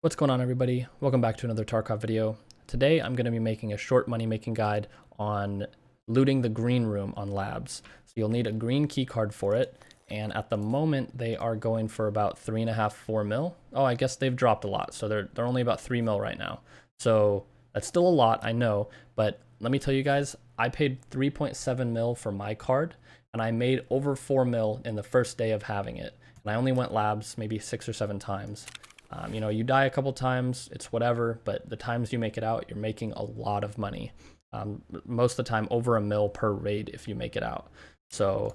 What's going on, everybody? Welcome back to another Tarkov video. Today I'm going to be making a short money making guide on looting the green room on labs. So you'll need a green key card for it, and at the moment they are going for about 3.5, 4 mil. Oh, I guess they've dropped a lot, so they're only about 3 mil right now. So that's still a lot, I know, but let me tell you guys, I paid 3.7 mil for my card, and I made over 4 mil in the first day of having it. And I only went labs maybe 6 or 7 times. You know, you die a couple times, it's whatever, but the times you make it out, you're making a lot of money. Most of the time over 1 mil per raid if you make it out. So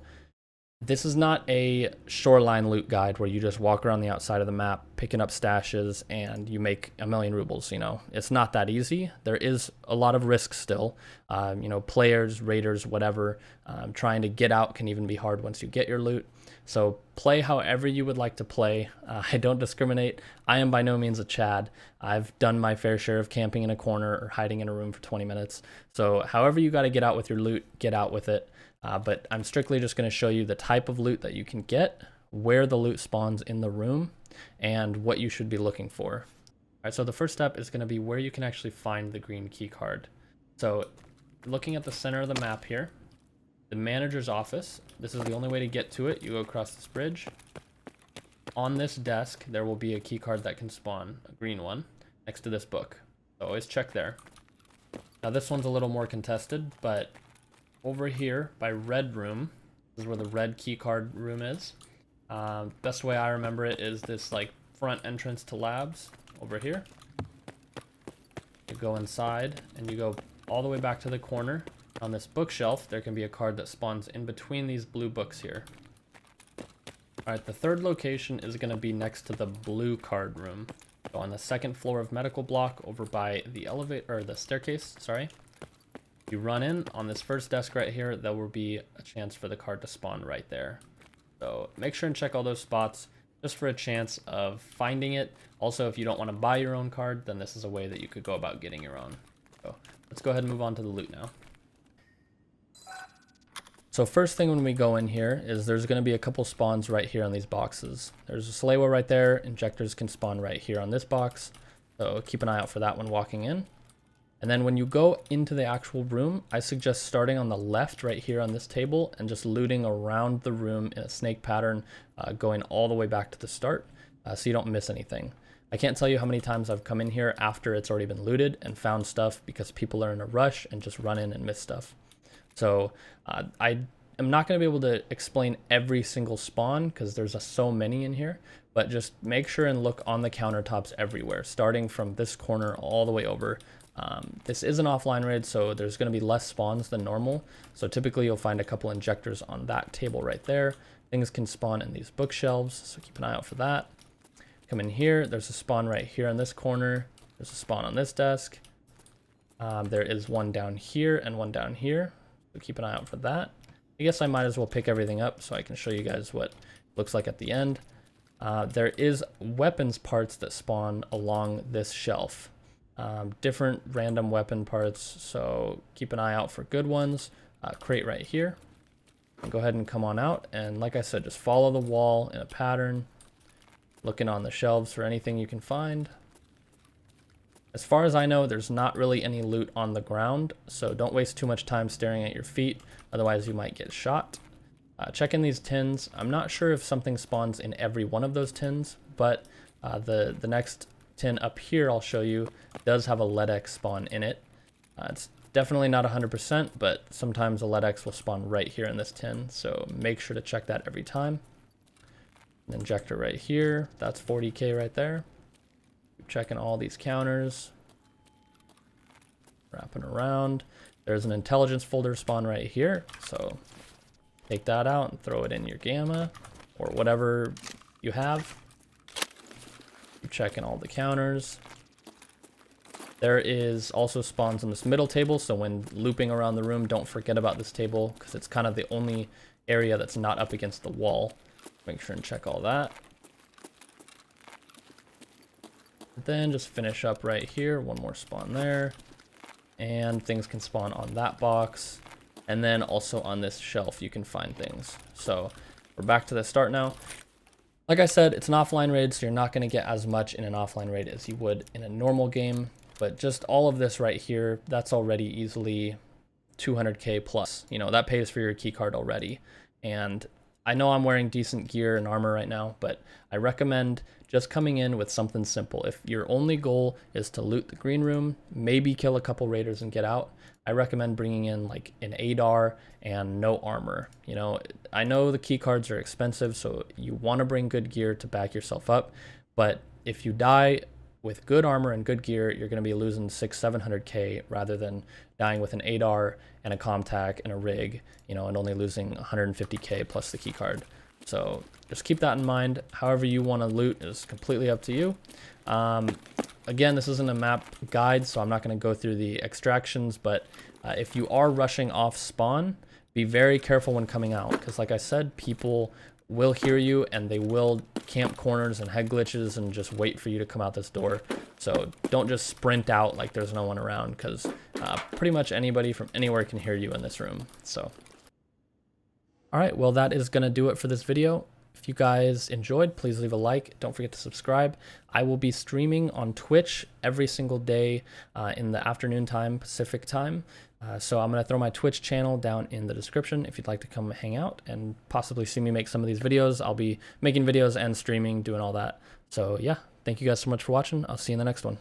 this is not a shoreline loot guide where you just walk around the outside of the map picking up stashes and you make 1,000,000 rubles. You know, it's not that easy. There is a lot of risk still. You know, players, raiders, whatever, trying to get out can even be hard once you get your loot. So play however you would like to play. I don't discriminate. I am by no means a Chad. I've done my fair share of camping in a corner or hiding in a room for 20 minutes. So however you got to get out with your loot, get out with it. But I'm strictly just going to show you the type of loot that you can get, where the loot spawns in the room, and what you should be looking for. All right, so the first step is going to be where you can actually find the green key card. So looking at the center of the map here, the manager's office, this is the only way to get to it. You go across this bridge. On this desk, there will be a key card that can spawn, a green one, next to this book. So always check there. Now this one's a little more contested, but over here by red room, this is where the red key card room is. Best way I remember it is this like front entrance to labs over here. You go inside and you go all the way back to the corner. On this bookshelf, there can be a card that spawns in between these blue books here. Alright, the third location is going to be next to the blue card room. So on the second floor of medical block over by the elevator, or the staircase, sorry. You run in on this first desk right here, there will be a chance for the card to spawn right there. So make sure and check all those spots just for a chance of finding it. Also, if you don't want to buy your own card, then this is a way that you could go about getting your own. So let's go ahead and move on to the loot now. So first thing when we go in here is there's going to be a couple spawns right here on these boxes. There's a Salewa right there. Injectors can spawn right here on this box. So keep an eye out for that when walking in. And then when you go into the actual room, I suggest starting on the left right here on this table and just looting around the room in a snake pattern, going all the way back to the start so you don't miss anything. I can't tell you how many times I've come in here after it's already been looted and found stuff because people are in a rush and just run in and miss stuff. So I am not going to be able to explain every single spawn because there's so many in here, but just make sure and look on the countertops everywhere, starting from this corner all the way over. This is an offline raid, so there's going to be less spawns than normal. So typically you'll find a couple injectors on that table right there. Things can spawn in these bookshelves, so keep an eye out for that. Come in here, there's a spawn right here in this corner. There's a spawn on this desk. There is one down here and one down here. So keep an eye out for that. I guess I might as well pick everything up so I can show you guys what it looks like at the end. There is weapons parts that spawn along this shelf. Different random weapon parts, so keep an eye out for good ones. Crate right here. Go ahead and come on out, and like I said, just follow the wall in a pattern, looking on the shelves for anything you can find. As far as I know, there's not really any loot on the ground, so don't waste too much time staring at your feet, otherwise you might get shot. Check in these tins. I'm not sure if something spawns in every one of those tins, but the next tin up here I'll show you does have a LEDX spawn in it. It's definitely not 100%, but sometimes a LEDX will spawn right here in this tin, so make sure to check that every time. An injector right here, that's 40k right there. Checking all these counters, wrapping around. There's an intelligence folder spawn right here, so take that out and throw it in your gamma or whatever you have. Checking all the counters. There is also spawns on this middle table, so when looping around the room, don't forget about this table because it's kind of the only area that's not up against the wall. Make sure and check all that. Then just finish up right here, one more spawn there, and things can spawn on that box, and then also on this shelf you can find things. So we're back to the start now. Like I said, it's an offline raid, so you're not going to get as much in an offline raid as you would in a normal game. But just all of this right here, that's already easily 200k plus. You know, that pays for your key card already. And I know I'm wearing decent gear and armor right now, but I recommend just coming in with something simple. If your only goal is to loot the green room, maybe kill a couple raiders and get out, I recommend bringing in like an ADAR and no armor. You know, I know the key cards are expensive, so you want to bring good gear to back yourself up. But if you die with good armor and good gear, you're going to be losing 600-700k rather than dying with an ADAR and a comtac and a rig, you know, and only losing 150k plus the key card. So just keep that in mind. However you want to loot is completely up to you. Again, this isn't a map guide, so I'm not going to go through the extractions, but if you are rushing off spawn, be very careful when coming out, because like I said, people will hear you and they will camp corners and head glitches and just wait for you to come out this door. So don't just sprint out like there's no one around, because pretty much anybody from anywhere can hear you in this room. So all right, well, that is going to do it for this video. If you guys enjoyed, please leave a like. Don't forget to subscribe. I will be streaming on Twitch every single day in the afternoon time, Pacific time. So I'm going to throw my Twitch channel down in the description if you'd like to come hang out and possibly see me make some of these videos. I'll be making videos and streaming, doing all that. So yeah, thank you guys so much for watching. I'll see you in the next one.